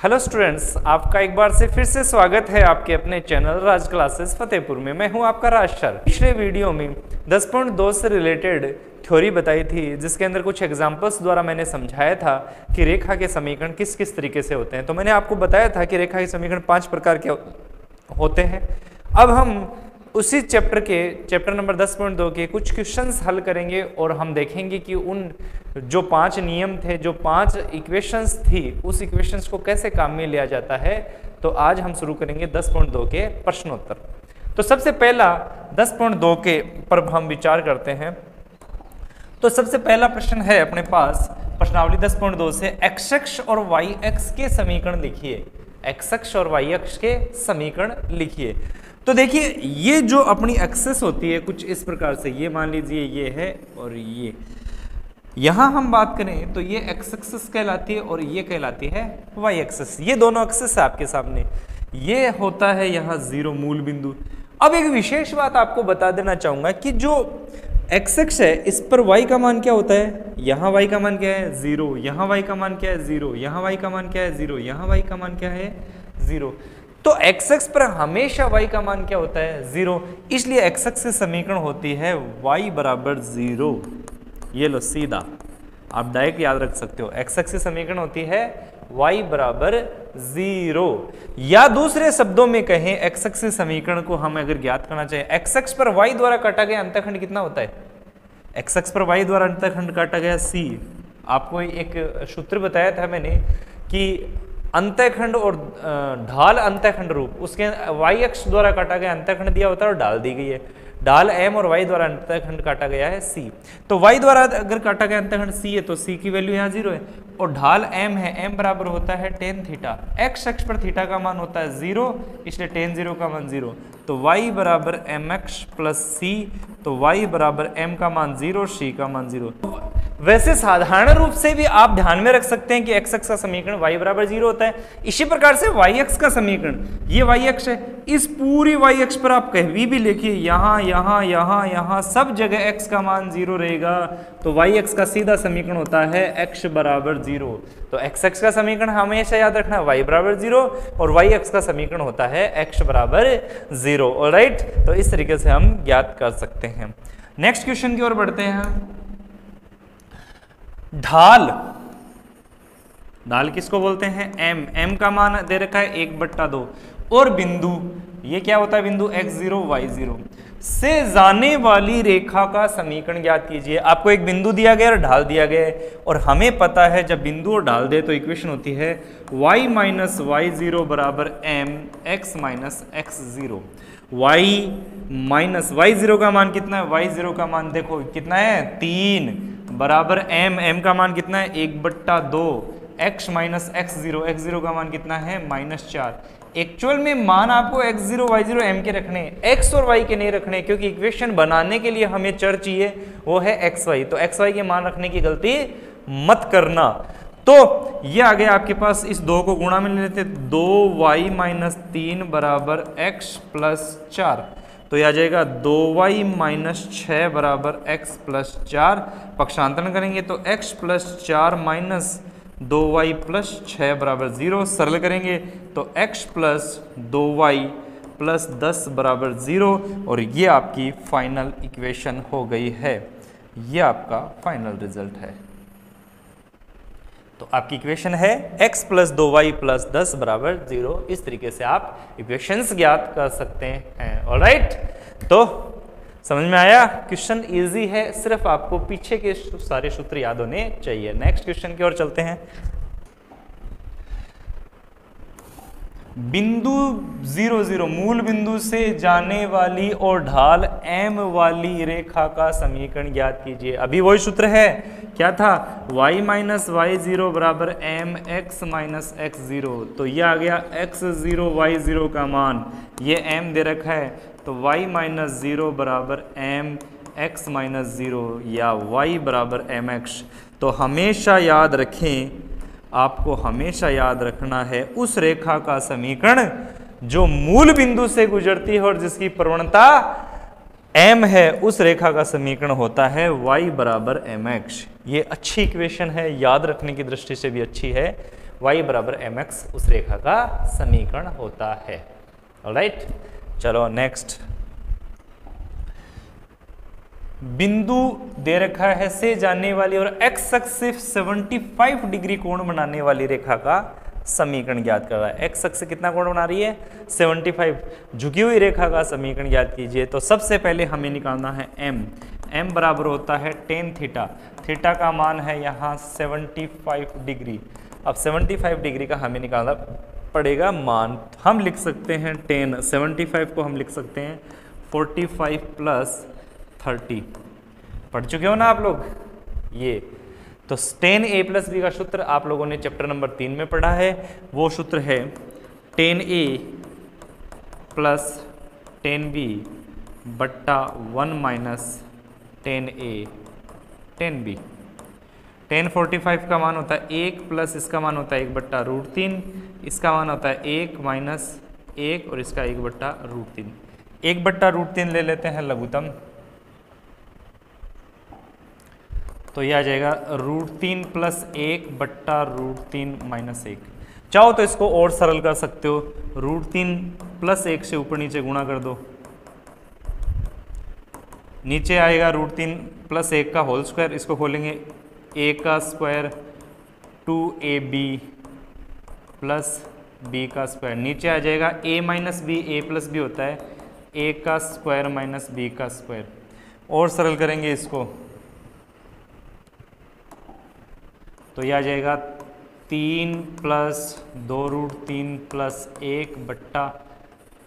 Hello students, आपका एक बार से फिर से स्वागत है आपके अपने चैनल राज क्लासेस फतेहपुर में। मैं हूं आपका राज सर। पिछले वीडियो में 10.2 से रिलेटेड थ्योरी बताई थी, जिसके अंदर कुछ एग्जांपल्स द्वारा मैंने समझाया था कि रेखा के समीकरण किस किस तरीके से होते हैं। तो मैंने आपको बताया था कि रेखा के समीकरण 5 प्रकार के होते हैं। अब हम उसी चैप्टर नंबर 10.2 के कुछ क्वेश्चंस हल करेंगे और हम देखेंगे कि उन जो 5 नियम थे, जो 5 इक्वेशंस थी, उस इक्वेशंस को कैसे काम में लिया जाता है। तो आज हम शुरू करेंगे 10.2 के प्रश्नोत्तर। तो सबसे पहला 10.2 के पर हम विचार करते हैं। तो सबसे पहला प्रश्न है अपने पास प्रश्नावली 10.2 से एक्स अक्ष और वाई अक्ष के समीकरण लिखिए। एक्स अक्ष और वाई अक्ष के समीकरण लिखिए। तो देखिए, ये जो अपनी एक्सेस होती है कुछ इस प्रकार से, ये मान लीजिए ये है और ये, यहां हम बात करें तो ये एक्स एक्सिस कहलाती है और ये कहलाती है वाई एक्सिस। ये दोनों एक्सिस है आपके सामने। ये होता है यहाँ 0 मूल बिंदु। अब एक विशेष बात आपको बता देना चाहूंगा कि जो एक्स एक्स है इस पर वाई का मान क्या होता है। यहाँ वाई का मान क्या है 0, यहाँ वाई का मान क्या है 0, यहाँ वाई का मान क्या है 0, यहाँ वाई का मान क्या है 0। तो एक्स एक्स पर हमेशा y का मान क्या होता है 0, इसलिए एक्स एक्स की समीकरण होती है y बराबर 0। ये लो सीधा, आप डायरेक्ट याद रख सकते हो। एक्स एक्स की समीकरण होती है y बराबर 0, या दूसरे शब्दों में कहें एक्स एक्स के समीकरण को हम अगर ज्ञात करना चाहें, एक्स एक्स पर y द्वारा काटा गया अंतःखंड कितना होता है। एक्स एक्स पर y द्वारा अंतःखंड काटा गया c। आपको एक सूत्र बताया था मैंने कि अंतःखंड और ढाल अंतःखंड रूप, उसके y अक्ष द्वारा काटा गया अंतःखंड दिया होता है और ढाल दी गई है। ढाल m और y द्वारा अंतःखंड काटा गया है c। तो y द्वारा अगर काटा गया अंतःखंड c है तो c की वैल्यू यहाँ 0 है और ढाल m है, m बराबर होता है tan थीटा। x अक्ष पर थीटा का मान होता है 0, इसलिए tan 0 का मान 0। तो y बराबर mx प्लस c, तो y बराबर m का मान 0, c का मान 0। वैसे साधारण रूप से भी आप ध्यान में रख सकते हैं कि एक्स अक्ष का समीकरण y बराबर 0 होता है। इसी प्रकार से y अक्ष का समीकरण, ये y अक्ष है, इस पूरी y अक्ष पर आप कहीं भी लिखिए, यहाँ यहाँ यहाँ यहाँ सब जगह x का मान 0 रहेगा। तो y अक्ष का सीधा समीकरण होता है x बराबर 0। तो x अक्ष का समीकरण हमेशा याद रखना है y बराबर 0 और y अक्ष का समीकरण होता है x बराबर 0। ऑलराइट, तो इस तरीके से हम ज्ञात कर सकते हैं। नेक्स्ट क्वेश्चन की ओर बढ़ते हैं। ढाल, ढाल किसको बोलते हैं m। m का मान दे रखा है 1/2 और बिंदु, ये क्या होता है बिंदु x0 y0 से जाने वाली रेखा का समीकरण ज्ञात कीजिए। आपको एक बिंदु दिया गया और ढाल दिया गया है और हमें पता है जब बिंदु और ढाल दे तो इक्वेशन होती है y माइनस y0 बराबर m x minus x0। y minus y0 का मान कितना है, y0 का मान देखो कितना है 3 बराबर m का मान कितना है 1/2, x माइनस x0, x0 का मान कितना है -4। एक्चुअल में मान आपको x0 y0 m के रखने, x और y के नहीं रखने, क्योंकि इक्वेशन बनाने के लिए हमें चर चाहिए, वो है xy। तो xy के मान रखने की गलती मत करना। तो ये आ गया आपके पास, इस 2 को गुणा में ले लेते, 2y माइनस 3 बराबर x प्लस 4। तो यह आ जाएगा 2y माइनस 6 बराबर x प्लस 4। पक्षांतरण करेंगे तो x plus 4 minus 2y plus 6 बराबर 0। सरल करेंगे तो x प्लस 2y प्लस 10 बराबर 0 और ये आपकी फाइनल इक्वेशन हो गई है। ये आपका फाइनल रिजल्ट है। तो आपकी इक्वेशन है x प्लस 2y प्लस 10 बराबर 0। इस तरीके से आप इक्वेशंस ज्ञात कर सकते हैं। ऑलराइट, तो समझ में आया। क्वेश्चन इजी है, सिर्फ आपको पीछे के सारे सूत्र याद होने चाहिए। नेक्स्ट क्वेश्चन की ओर चलते हैं। बिंदु 0 0 मूल बिंदु से जाने वाली और ढाल m वाली रेखा का समीकरण ज्ञात कीजिए। अभी वही सूत्र है, क्या था y माइनस y0 बराबर m x माइनस x0। तो ये आ गया x0 y0 का मान, ये m दे रखा है, तो y माइनस 0 बराबर m x माइनस 0 या y बराबर mx। तो हमेशा याद रखें, आपको हमेशा याद रखना है उस रेखा का समीकरण जो मूल बिंदु से गुजरती है और जिसकी प्रवणता m है, उस रेखा का समीकरण होता है y बराबर mx। ये अच्छी इक्वेशन है, याद रखने की दृष्टि से भी अच्छी है। y बराबर mx उस रेखा का समीकरण होता है। ऑलराइट, चलो नेक्स्ट। बिंदु दे रखा है से जाने वाली और x अक्ष से 75 डिग्री कोण बनाने वाली रेखा का समीकरण ज्ञात कर रहा है। x अक्ष से कितना कोण बना रही है? 75। झुकी हुई रेखा का समीकरण ज्ञात कीजिए। तो सबसे पहले हमें निकालना है m बराबर होता है tan थीटा। थीटा का मान है यहाँ 75 डिग्री। अब 75 डिग्री का हमें निकालना पड़ेगा मान। हम लिख सकते हैं tan 75 को हम लिख सकते हैं 45 प्लस 30। पढ़ चुके हो ना आप लोग ये? तो tan a प्लस बी का सूत्र आप लोगों ने चैप्टर नंबर 3 में पढ़ा है। वो सूत्र है tan a plus tan b बट्टा 1 minus tan a tan b। tan 45 का मान होता है 1 प्लस इसका मान होता है 1 बट्टा √3, इसका मान होता है 1 माइनस 1 और इसका 1 बट्टा √3। 1 बट्टा √3 ले लेते हैं लघुत्तम, तो यह आ जाएगा √3 प्लस 1 बट्टा √3 माइनस 1। चाहो तो इसको और सरल कर सकते हो, √3 प्लस 1 से ऊपर नीचे गुणा कर दो, नीचे आएगा √3 प्लस 1 का होल स्क्वायर, इसको खोलेंगे a का स्क्वायर 2ab प्लस b का स्क्वायर, नीचे आ जाएगा a minus B, a plus B होता है a का स्क्वायर माइनस b का स्क्वायर। और सरल करेंगे इसको तो यह आ जाएगा 3 प्लस 2√3 प्लस 1 बट्टा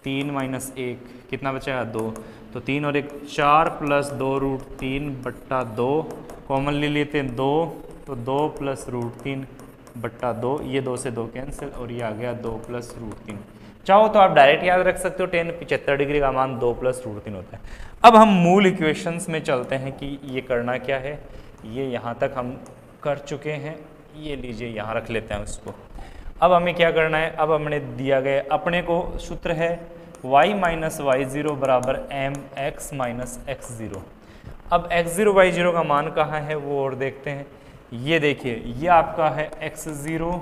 3 माइनस 1, कितना बचेगा 2। तो 3 और 1 4 प्लस 2√3 बट्टा 2, कॉमन ले लेते हैं 2, तो 2 प्लस √3 बट्टा 2, ये 2 से 2 कैंसिल और ये आ गया 2 प्लस √3। चाहो तो आप डायरेक्ट याद रख सकते हो tan 75 डिग्री का मान 2 प्लस √3 होता है। अब हम मूल इक्वेशंस में चलते हैं कि ये करना क्या है। ये यहाँ तक हम कर चुके हैं, ये लीजिए यहाँ रख लेते हैं इसको। अब हमें क्या करना है, अब हमने दिया गया अपने को सूत्र है y माइनस y0 बराबर mx माइनस x0। अब x0 y0 का मान कहाँ है वो और देखते हैं। ये देखिए, ये आपका है x0,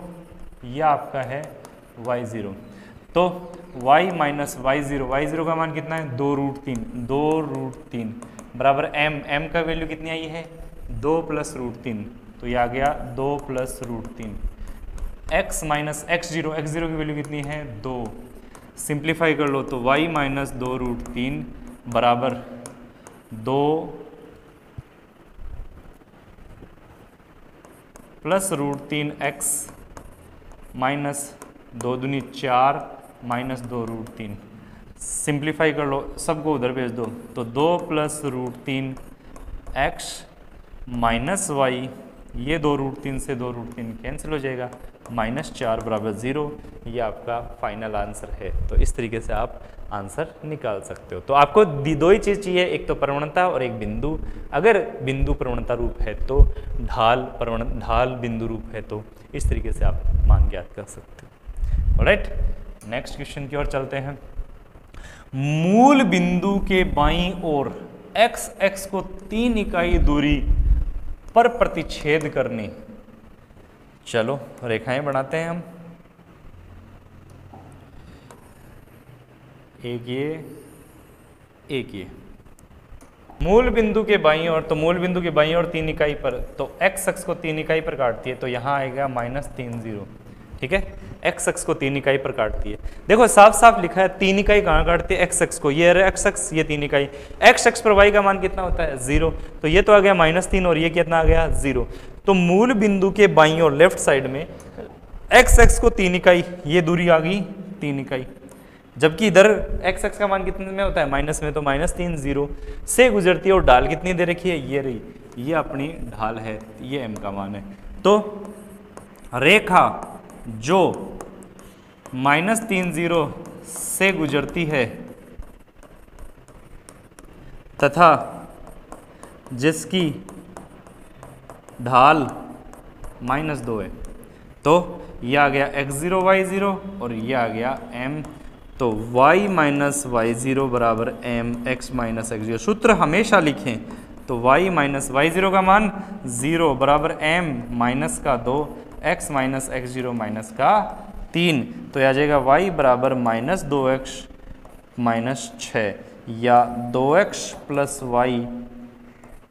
ये आपका है y0। तो y माइनस y0 का मान कितना है 2√3 बराबर m का वैल्यू कितनी आई है 2 प्लस √3, तो ये आ गया 2 प्लस √3। x माइनस x0 की वैल्यू कितनी है 2, सिंप्लीफाई कर लो तो y माइनस 2√3 बराबर 2 प्लस √3x माइनस 2 दूनी 4 माइनस 2√3। सिंप्लीफाई कर लो, सबको उधर भेज दो, तो 2 प्लस √3x माइनस y, ये 2√3 से 2√3 कैंसिल हो जाएगा, -4 बराबर 0। ये आपका फाइनल आंसर है। तो इस तरीके से आप आंसर निकाल सकते हो। तो आपको दो ही चीज़ चाहिए, एक तो प्रवणता और एक बिंदु। अगर बिंदु प्रवणता रूप है तो ढाल बिंदु रूप है तो इस तरीके से आप मान ज्ञात कर सकते हो। ऑलराइट, नेक्स्ट क्वेश्चन की ओर चलते हैं। मूल बिंदु के बाईं ओर x को 3 इकाई दूरी पर प्रतिच्छेद करने, चलो रेखाएं बनाते हैं हम। एक ये मूल बिंदु के बाईं ओर, तो मूल बिंदु के बाईं ओर 3 इकाई पर, तो x अक्ष को 3 इकाई पर काटती है, तो यहाँ आएगा -30। ठीक है, x अक्ष को 3 इकाई पर काटती है। देखो साफ साफ लिखा है 3 इकाई कहाँ काटती है, x अक्ष को। ये x अक्ष, ये 3 इकाई। x अक्ष पर y का मान कितना होता है 0, तो ये तो आ गया -3 और ये कितना आ गया 0। तो मूल बिंदु के बाईं ओर लेफ्ट साइड में x अक्ष को 3 इकाई, ये दूरी आ गई 3 इकाई, जबकि इधर x अक्ष का मान कितने में होता है माइनस में, तो -3 0 से गुजरती है। और ढाल कितनी दे रखी है, ये रही, ये अपनी ढाल है, ये m का मान है। तो रेखा जो -30 से गुजरती है तथा जिसकी ढाल -2 है, तो ये आ गया x0 y0 और ये आ गया m। तो y माइनस y0 बराबर m x माइनस x0। सूत्र हमेशा लिखें तो y माइनस y0 का मान 0 बराबर m माइनस का 2 x minus x zero minus का 3, तो यह आ जाएगा y बराबर माइनस 2x माइनस 6 या 2x प्लस वाई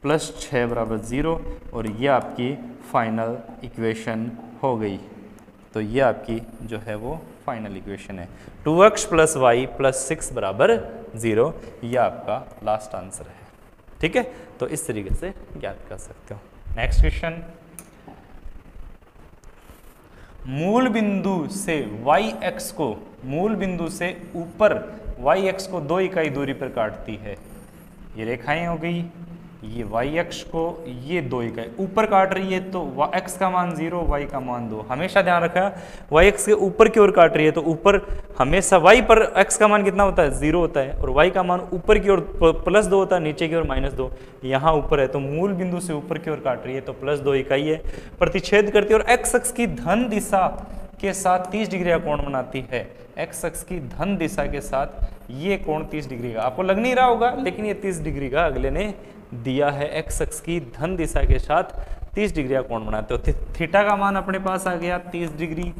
प्लस 6 बराबर 0, और ये आपकी फाइनल इक्वेशन हो गई। तो ये आपकी जो है वो फाइनल इक्वेशन है 2x प्लस वाई प्लस 6 बराबर 0, ये आपका लास्ट आंसर है। ठीक है, तो इस तरीके से ज्ञात कर सकते हो। नेक्स्ट क्वेश्चन, मूल बिंदु से yx को, मूल बिंदु से ऊपर yx को 2 इकाई दूरी पर काटती है। ये रेखाएं हो गई, ये yx को ये 2 इकाई ऊपर काट रही है, तो x का मान 0, y का मान 2। हमेशा ध्यान रखा, yx के ऊपर की ओर काट रही है, तो ऊपर हमेशा y पर x का मान कितना होता है, 0 होता है, और y का मान ऊपर की ओर प्लस 2 होता है, नीचे की ओर माइनस 2। यहाँ ऊपर है तो मूल बिंदु से ऊपर की ओर काट रही है, तो प्लस 2 इकाई है, प्रतिच्छेद करती है और x अक्ष की धन दिशा के साथ 30 डिग्री का कोण बनाती है। x अक्ष की धन दिशा के साथ ये कोण 30 डिग्री का, आपको लग नहीं रहा होगा, लेकिन ये 30 डिग्री का अगले ने दिया है। x अक्ष की धन दिशा के साथ 30 डिग्री का कोण बनाते हो। थीटा का मान अपने पास आ गया 30 डिग्री,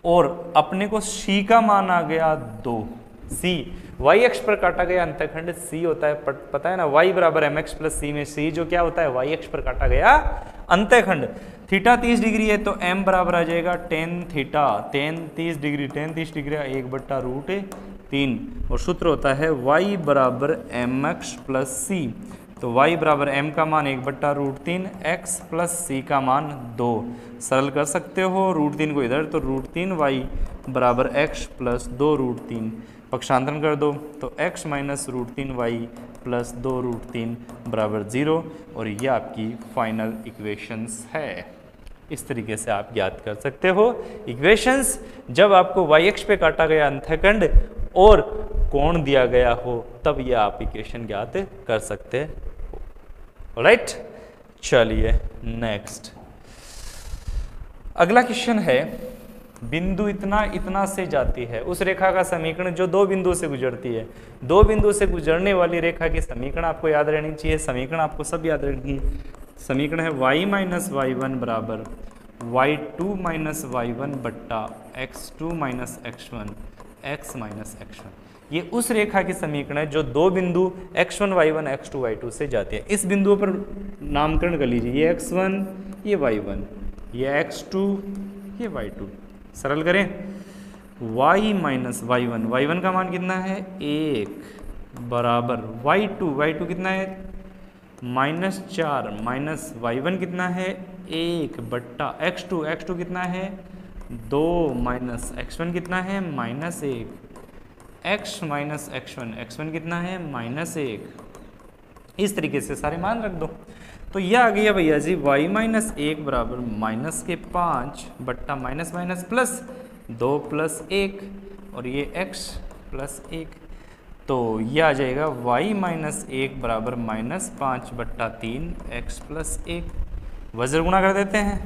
और अपने को c का मान आ गया 2। c y अक्ष पर काटा गया अंतःखंड c होता है, पता है ना, y बराबर mx प्लस c में c जो क्या होता है, y अक्ष पर काटा गया अंतःखंड। थीटा 30 डिग्री है, तो m बराबर आ जाएगा tan theta, ten 30 degree, ten 30 degree 1/√3, और सूत्र होता है y बराबर mx प्लस c। तो y बराबर m का मान 1/√3, x प्लस c का मान 2। सरल कर सकते हो, √3 को इधर, तो √3y बराबर x प्लस 2√3, पक्षांतरण कर दो, तो x माइनस √3y प्लस 2√3 बराबर 0, और ये आपकी फाइनल इक्वेशंस है। इस तरीके से आप ज्ञात कर सकते हो इक्वेशंस, जब आपको y अक्ष पे काटा गया अंतःखंड और कोण दिया गया हो, तब ये आप इक्वेशन ज्ञात कर सकते हो। राइट, चलिए नेक्स्ट, अगला क्वेश्चन है, बिंदु इतना इतना से जाती है, उस रेखा का समीकरण जो 2 बिंदु से गुजरती है। 2 बिंदु से गुजरने वाली रेखा की समीकरण आपको याद रहनी चाहिए, समीकरण आपको सब याद रखनी है। समीकरण है y माइनस y1 बराबर y2 माइनस y1 बट्टा x2 minus x1 x minus x1। ये उस रेखा की समीकरण है जो 2 बिंदु x1 y1 x2 y2 से जाती है। इस बिंदुओं पर नामकरण कर लीजिए, ये x1 ये y1, ये x2 ये y2। सरल करें, y माइनस y1, y1 का मान कितना है 1 बराबर y2 कितना है -4 माइनस y1 कितना है 1 बट्टा x2 कितना है 2 माइनस x1 कितना है -1, x माइनस x1 कितना है -1। इस तरीके से सारे मान रख दो, तो यह आ गया भैया जी y माइनस 1 बराबर माइनस के 5 बट्टा माइनस माइनस प्लस 2 प्लस 1, और ये x प्लस 1, तो यह आ जाएगा y माइनस 1 बराबर -5 बट्टा 3 x प्लस 1। वज्र गुणा कर देते हैं,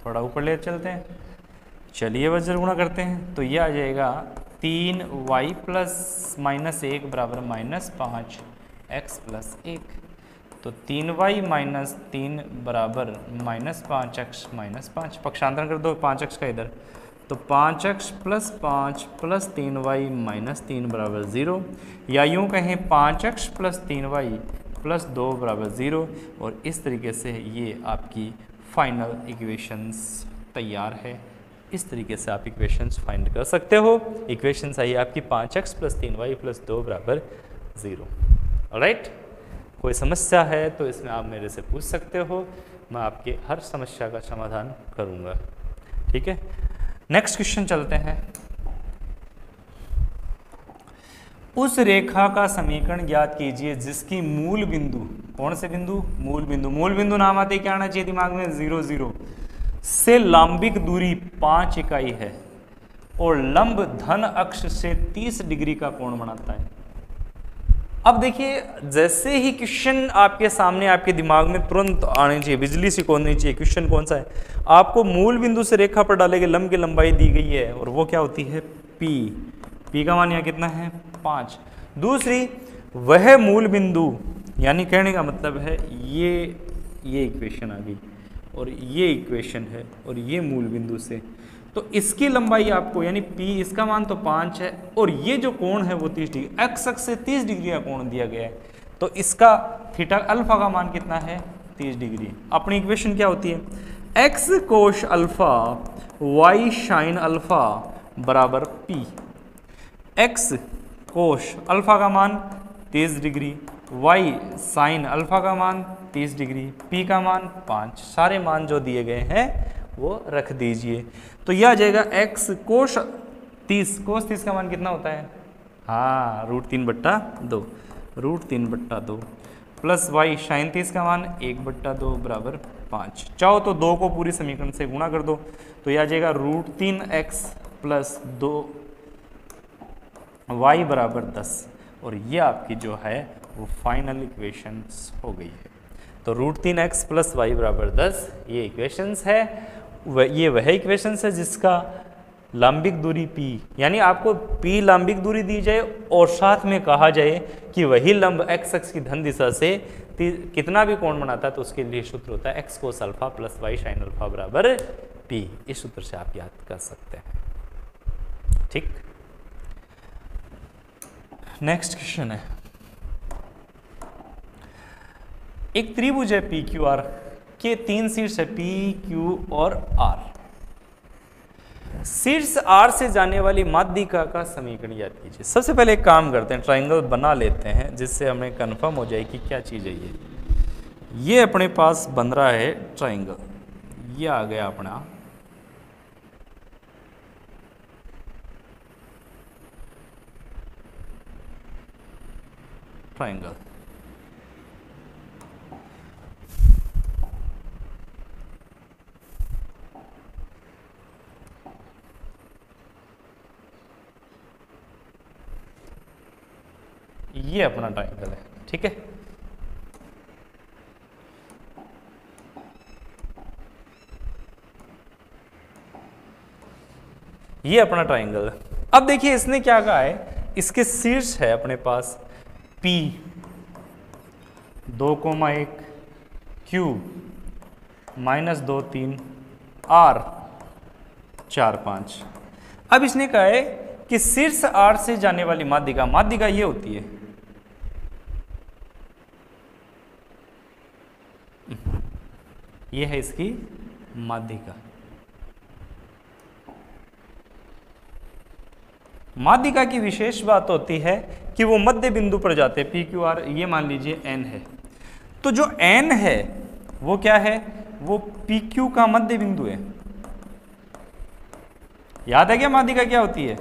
थोड़ा ऊपर ले चलते हैं, चलिए वज्र गुणा करते हैं, तो यह आ जाएगा 3y प्लस -1 बराबर -5 x प्लस 1, तो 3y माइनस 3 बराबर -5x माइनस 5। पक्षांतरण कर दो 5x का इधर, तो 5x plus 5 plus 3y minus 3 बराबर 0, या यूँ कहें 5x प्लस 3y प्लस 2 बराबर 0, और इस तरीके से ये आपकी फाइनल इक्वेशंस तैयार है। इस तरीके से आप इक्वेशंस फाइंड कर सकते हो। इक्वेशंस आई आपकी 5x प्लस 3y प्लस 2 बराबर 0। ऑलराइट, कोई समस्या है तो इसमें आप मेरे से पूछ सकते हो, मैं आपके हर समस्या का समाधान करूँगा। ठीक है, नेक्स्ट क्वेश्चन चलते हैं। उस रेखा का समीकरण ज्ञात कीजिए जिसकी मूल बिंदु, कौन से बिंदु, मूल बिंदु, मूल बिंदु नाम आते ही क्या आना चाहिए दिमाग में 0 0 से लंबिक दूरी 5 इकाई है और लंब धन अक्ष से 30 डिग्री का कोण बनाता है। अब देखिए, जैसे ही क्वेश्चन आपके सामने आपके दिमाग में तुरंत आने चाहिए, बिजली सी कौन नहीं चाहिए, क्वेश्चन कौन सा है, आपको मूल बिंदु से रेखा पर डाले गए लंब की लंबाई दी गई है और वो क्या होती है p का मान यहाँ कितना है 5। दूसरी, वह मूल बिंदु, यानी कहने का मतलब है ये इक्वेशन आ गई, और ये इक्वेशन है और ये मूल बिंदु से, तो इसकी लंबाई आपको यानी P इसका मान तो 5 है और ये जो कोण है वो 30 डिग्री, एक्स अक्ष से 30 डिग्री का कोण दिया गया है, तो इसका थीटा अल्फा का मान कितना है 30 डिग्री। अपनी इक्वेशन क्या होती है, एक्स कोश अल्फा वाई साइन अल्फा बराबर P। एक्स कोश अल्फा का मान 30 डिग्री, वाई साइन अल्फा का मान 30 डिग्री, P का मान 5, सारे मान जो दिए गए हैं वो रख दीजिए। तो यह आ जाएगा एक्स कोश 30, कोश 30 का मान कितना होता है, हाँ √3/2, √3/2 प्लस वाई साइन 30 का मान 1/2 बराबर 5। चाहो तो 2 को पूरी समीकरण से गुणा कर दो, तो यह आ जाएगा √3x प्लस 2y बराबर 10, और ये आपकी जो है वो फाइनल इक्वेशंस हो गई है। तो √3x प्लस y बराबर 10 ये इक्वेशंस है, ये वह इक्वेशंस है जिसका लंबिक दूरी p, यानी आपको p लंबिक दूरी दी जाए और साथ में कहा जाए कि वही लंब x अक्ष की धन दिशा से कितना भी कोण बनाता है, तो उसके लिए सूत्र होता है x cos alpha plus y sine alpha बराबर p। इस सूत्र से आप याद कर सकते हैं। ठीक, नेक्स्ट क्वेश्चन है, एक त्रिभुज है पी क्यू आर के 3 शीर्ष है पी क्यू और आर। शीर्ष आर से जाने वाली माध्यिका का समीकरण याद कीजिए। सबसे पहले एक काम करते हैं, ट्रायंगल बना लेते हैं जिससे हमें कंफर्म हो जाए कि क्या चीज़ है ये अपने पास बन रहा है ट्रायंगल, ये आ गया अपना ट्रायंगल। ये अपना ट्रायंगल है, ठीक है। ये अपना ट्रायंगल है। अब देखिए इसने क्या कहा है, इसके शीर्ष है अपने पास P 2,1 Q -2 3 R 4 5। अब इसने कहा है कि शीर्ष R से जाने वाली माध्यिका, माध्यिका ये होती है, ये है इसकी माध्यिका। माध्यिका की विशेष बात होती है कि वो मध्य बिंदु पर जाते हैं, पी क्यू आर, ये मान लीजिए n है, तो जो n है वो क्या है, वो पी क्यू का मध्य बिंदु है। याद है क्या माध्यिका क्या होती है?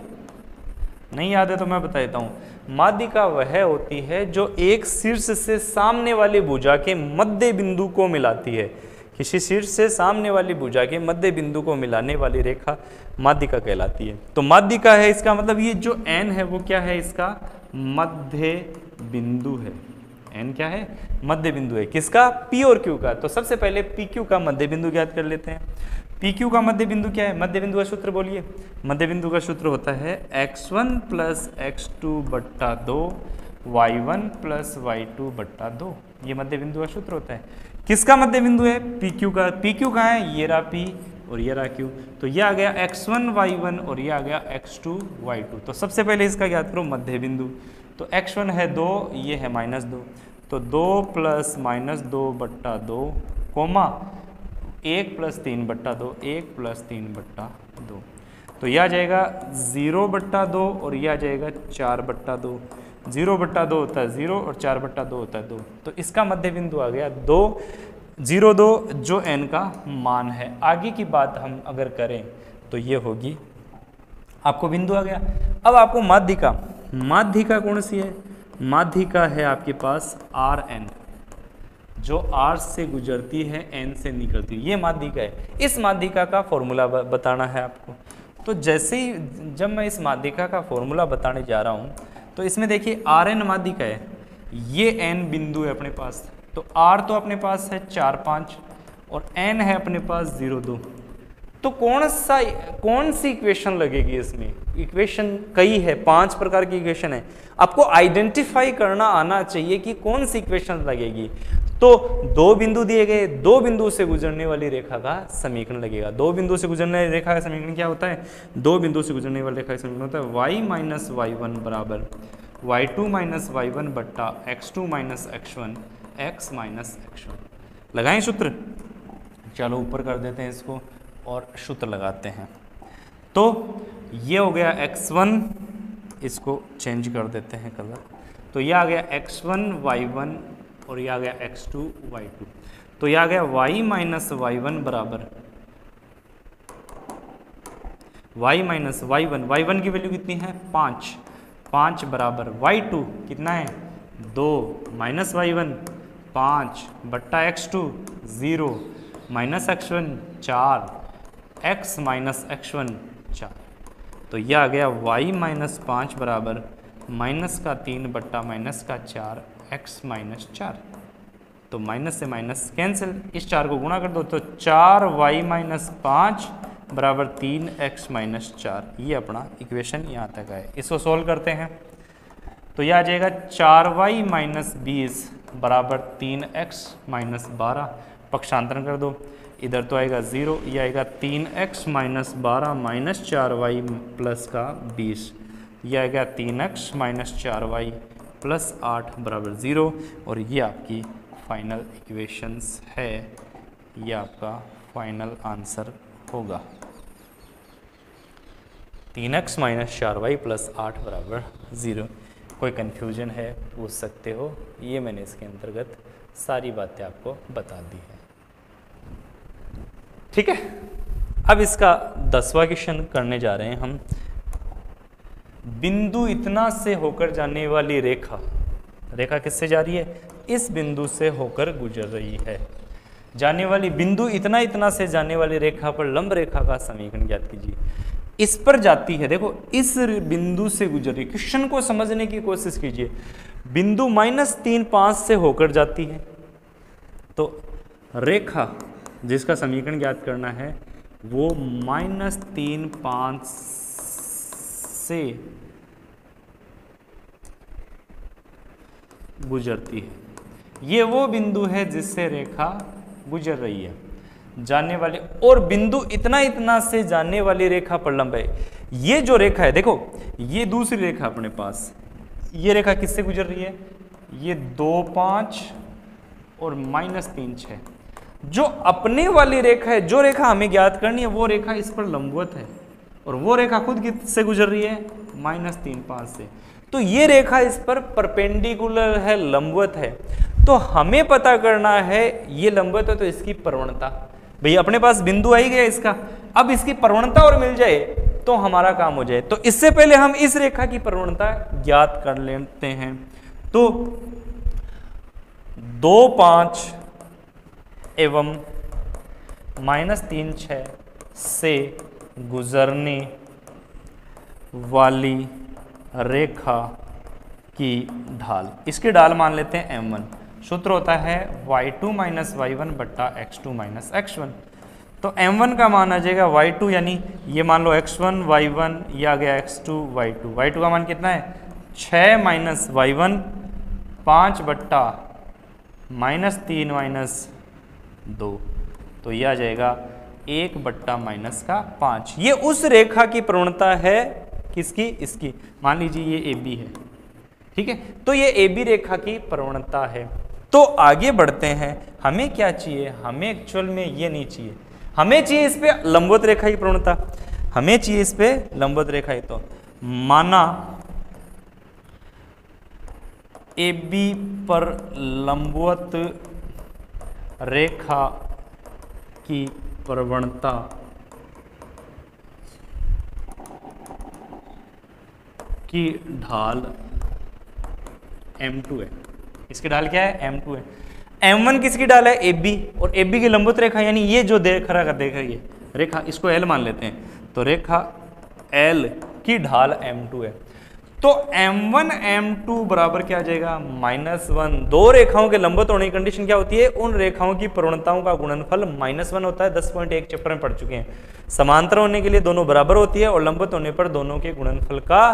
नहीं याद है तो मैं बता देता हूं। माध्यिका वह होती है जो एक शीर्ष से सामने वाली भुजा के मध्य बिंदु को मिलाती है। किसी शीर्ष से सामने वाली भुजा के मध्य बिंदु को मिलाने वाली रेखा माध्यिका कहलाती है। तो माध्यिका है, इसका मतलब ये जो n है वो क्या है, इसका मध्य बिंदु है। n क्या है, मध्य बिंदु है, किसका, p और q का। तो सबसे पहले पी क्यू का मध्य बिंदु ज्ञात कर लेते हैं। पी क्यू का मध्य बिंदु क्या है, मध्य बिंदु का सूत्र बोलिए। मध्य बिंदु का सूत्र होता है x1 plus x2/2 y1 plus y2/2। ये मध्य बिंदु का सूत्र होता है। किसका मध्य बिंदु है, पी क्यू का। पी क्यू कहाँ है, ये रहा p और ये रहा q। तो ये आ गया x1 y1 और ये आ गया x2 y2। तो सबसे पहले इसका ज्ञात करो मध्य बिंदु। तो x1 है 2, ये है -2, तो 2 प्लस -2/2 कोमा 1 प्लस 3/2, 1 प्लस 3/2। तो यह आ जाएगा 0/2 और यह आ जाएगा 4/2। 0/2 होता है 0 और 4/2 होता है 2। तो इसका मध्य बिंदु आ गया 2, 0 2 जो n का मान है। आगे की बात हम अगर करें तो ये होगी, आपको बिंदु आ गया। अब आपको माध्यिका, माध्यिका कौन सी है, माध्यिका है आपके पास Rn, जो R से गुजरती है n से निकलती है, ये माध्यिका है। इस माध्यिका का फॉर्मूला बताना है आपको। तो जैसे ही जब मैं इस माध्यिका का फॉर्मूला बताने जा रहा हूँ, तो इसमें देखिए Rn माध्यिका है, ये n बिंदु है अपने पास। तो R तो अपने पास है 4 5 और n है अपने पास 0 2। तो कौन सी इक्वेशन लगेगी इसमें? इक्वेशन कई है, 5 प्रकार की इक्वेशन है। आपको आइडेंटिफाई करना आना चाहिए कि कौन सी इक्वेशन लगेगी। तो दो बिंदु दिए गए, दो बिंदु से गुजरने वाली रेखा का समीकरण लगेगा। दो बिंदु से गुजरने वाली रेखा का समीकरण क्या होता है? दो बिंदु से गुजरने वाली रेखा का समीकरण होता है y माइनस y1 बराबर y2 माइनस y1 बट्टा x2 minus x1 x minus x1। लगाएं सूत्र? चलो ऊपर कर देते हैं इसको और सूत्र लगाते हैं। तो ये हो गया x1, इसको चेंज कर देते हैं कलर, तो ये आ गया x1 y1 और ये आ गया x2 y2। तो ये आ गया y माइनस y1 बराबर y माइनस y1, y1 की वैल्यू कितनी है? 5 बराबर y2 कितना है? 2 माइनस y1 5 बट्टा x2 0 minus x1 4 x minus x1 4। तो यह आ गया y माइनस 5 बराबर माइनस का 3 बट्टा माइनस का 4 x माइनस 4। तो माइनस से माइनस कैंसिल, इस 4 को गुणा कर दो तो 4y माइनस 5 बराबर 3x माइनस 4। ये अपना इक्वेशन यहाँ तक है। इसको सोल्व करते हैं तो यह आ जाएगा 4y माइनस 20 बराबर 3x माइनस 12। पक्षांतरण कर दो, इधर तो आएगा 0, ये आएगा 3x minus 12 minus 4y plus का 20, ये आएगा 3x माइनस 4y प्लस 8 बराबर 0। और ये आपकी फाइनल इक्वेशंस है, ये आपका फाइनल आंसर होगा। 3x माइनस 4y प्लस 8 बराबर 0। कोई कन्फ्यूजन है पूछ सकते हो, ये मैंने इसके अंतर्गत सारी बातें आपको बता दी है। ठीक है, अब इसका 10वां क्वेश्चन करने जा रहे हैं हम। बिंदु इतना से होकर जाने वाली रेखा, रेखा किससे जा रही है? इस बिंदु से होकर गुजर रही है। जाने वाली बिंदु इतना से जाने वाली रेखा पर लंब रेखा का समीकरण ज्ञात कीजिए। इस पर जाती है, देखो इस बिंदु से गुजर रही है। क्वेश्चन को समझने की कोशिश कीजिए। बिंदु -3 5 से होकर जाती है, तो रेखा जिसका समीकरण ज्ञात करना है वो -3 5 से गुजरती है। ये वो बिंदु है जिससे रेखा गुजर रही है। जाने वाली और बिंदु इतना से जाने वाली रेखा पर लंब है। ये जो रेखा है, देखो ये दूसरी रेखा अपने पास, ये रेखा किससे गुजर रही है? ये 2 5 और -3 6। जो अपने वाली रेखा है, जो रेखा हमें ज्ञात करनी है, वो रेखा इस पर लंबवत है और वो रेखा खुद किससे गुजर रही है? -3 5 से। तो ये रेखा इस पर परपेंडिकुलर है, लंबवत है। तो हमें पता करना है ये लंबवत है तो इसकी प्रवणता। भैया अपने पास बिंदु आ ही गया इसका, अब इसकी प्रवणता और मिल जाए तो हमारा काम हो जाए। तो इससे पहले हम इस रेखा की प्रवणता ज्ञात कर लेते हैं। तो 2 5 एवं -3 6 से गुजरने वाली रेखा की ढाल, इसकी ढाल मान लेते हैं m1। सूत्र होता है y2 माइनस y1 बट्टा x2 माइनस x1। तो m1 का मान आ जाएगा y2, यानी ये मान लो x1 y1, ये आ गया x2 y2। y2 का मान कितना है? 6 माइनस y1 5 बट्टा -3 माइनस 2। तो ये आ जाएगा 1 बट्टा माइनस का 5। ये उस रेखा की प्रवणता है, किसकी? इसकी। मान लीजिए ये AB है, ठीक है, तो ये AB रेखा की प्रवणता है। तो आगे बढ़ते हैं, हमें क्या चाहिए? हमें एक्चुअल में ये नहीं चाहिए, हमें चाहिए इस पे लंबवत रेखा की प्रवणता, हमें चाहिए इस पे लंबवत रेखा ही। तो माना AB पर लंबवत रेखा की प्रवणता की ढाल m2 है। इसकी ढाल क्या है? m2 है। m1 किसकी ढाल है? AB, और AB की लंबवत रेखा, यानी ये जो देख रही है रेखा, इसको L मान लेते हैं। तो रेखा L की ढाल m2 है। तो m1 m2 बराबर क्या आ जाएगा? -1। दो रेखाओं के लंबवत होने की कंडीशन क्या होती है? उन रेखाओं की प्रवणताओं का गुणनफल -1 होता है। 10.1 चैप्टर में पढ़ चुके हैं। समांतर होने के लिए दोनों बराबर होती है और लंबवत होने पर दोनों के गुणनफल का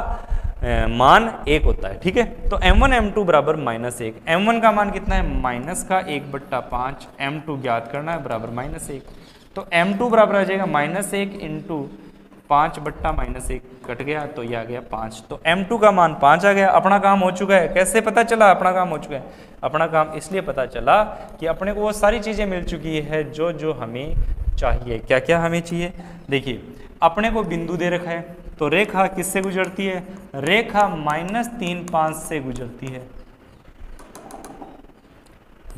मान 1 होता है, ठीक है। तो m1 m2 बराबर -1, m1 का मान कितना है माइनस का 1/5, m2 ज्ञात करना है बराबर -1, तो m2 बराबर आ जाएगा -1 इंटू 5/-1 कट गया तो ये आ गया 5, तो m2 का मान 5 आ गया। अपना काम हो चुका है। कैसे पता चला अपना काम हो चुका है? अपना काम इसलिए पता चला कि अपने को वो सारी चीज़ें मिल चुकी है जो जो हमें चाहिए। क्या क्या हमें चाहिए? देखिए, अपने को बिंदु दे रखा है, तो रेखा किससे गुजरती है? रेखा -3,5 से गुजरती है,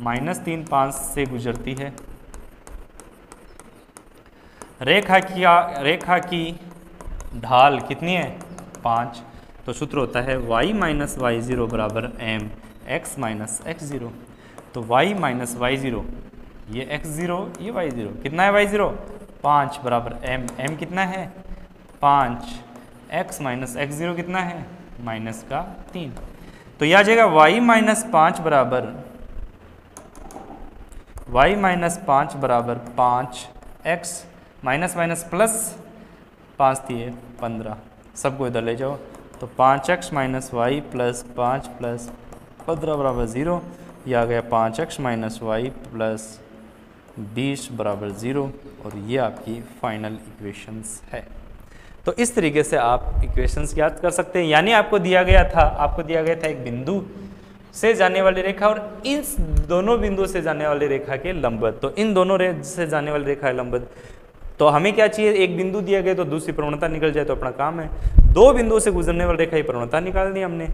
-3,5 से गुजरती है। रेखा की ढाल कितनी है? 5, तो सूत्र होता है y - y0 बराबर m x - x0, तो y - y0 ये x0 ये y0, कितना है y0? 5 बराबर m कितना है? 5, x - x0 कितना है? -3, तो यह आ जाएगा y - 5 बराबर 5 x माइनस प्लस 5 दिए 15, सबको इधर ले जाओ, तो 5x - y प्लस 5 प्लस 15 बराबर 0, यह आ गया 5x - y प्लस 20 बराबर 0, और ये आपकी फाइनल इक्वेशंस है। तो इस तरीके से आप इक्वेशंस याद कर सकते हैं। यानी आपको दिया गया था एक बिंदु से जाने वाली रेखा और इन दोनों बिंदु से जाने वाली रेखा के लंबवत, तो इन दोनों से जाने वाली रेखा है लंबवत। तो हमें क्या चाहिए? एक बिंदु दिया गया तो दूसरी प्रवणता निकल जाए तो अपना काम है। 2 बिंदुओं से गुजरने वाली रेखा की प्रवणता निकाल दी हमने,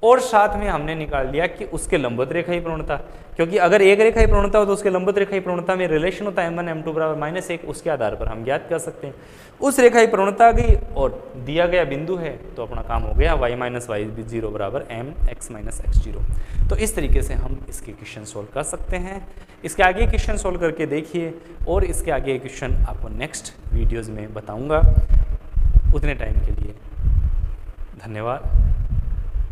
और साथ में हमने निकाल लिया कि उसके लंबवत रेखा की प्रवणता, क्योंकि अगर एक रेखा की प्रवणता हो तो उसके लंबवत रेखा की प्रवणता में रिलेशन होता है m1 m2 बराबर -1, उसके आधार पर हम ज्ञात कर सकते हैं। उस रेखा की प्रवणता आ गई और दिया गया बिंदु है, तो अपना काम हो गया y - y0 बराबर m x - x0। तो इस तरीके से हम इसके क्वेश्चन सोल्व कर सकते हैं। इसके आगे क्वेश्चन सोल्व करके देखिए, और इसके आगे क्वेश्चन आपको नेक्स्ट वीडियोज़ में बताऊँगा। उतने टाइम के लिए धन्यवाद।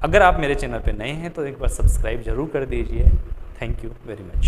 अगर आप मेरे चैनल पर नए हैं तो एक बार सब्सक्राइब जरूर कर दीजिए। Thank you very much.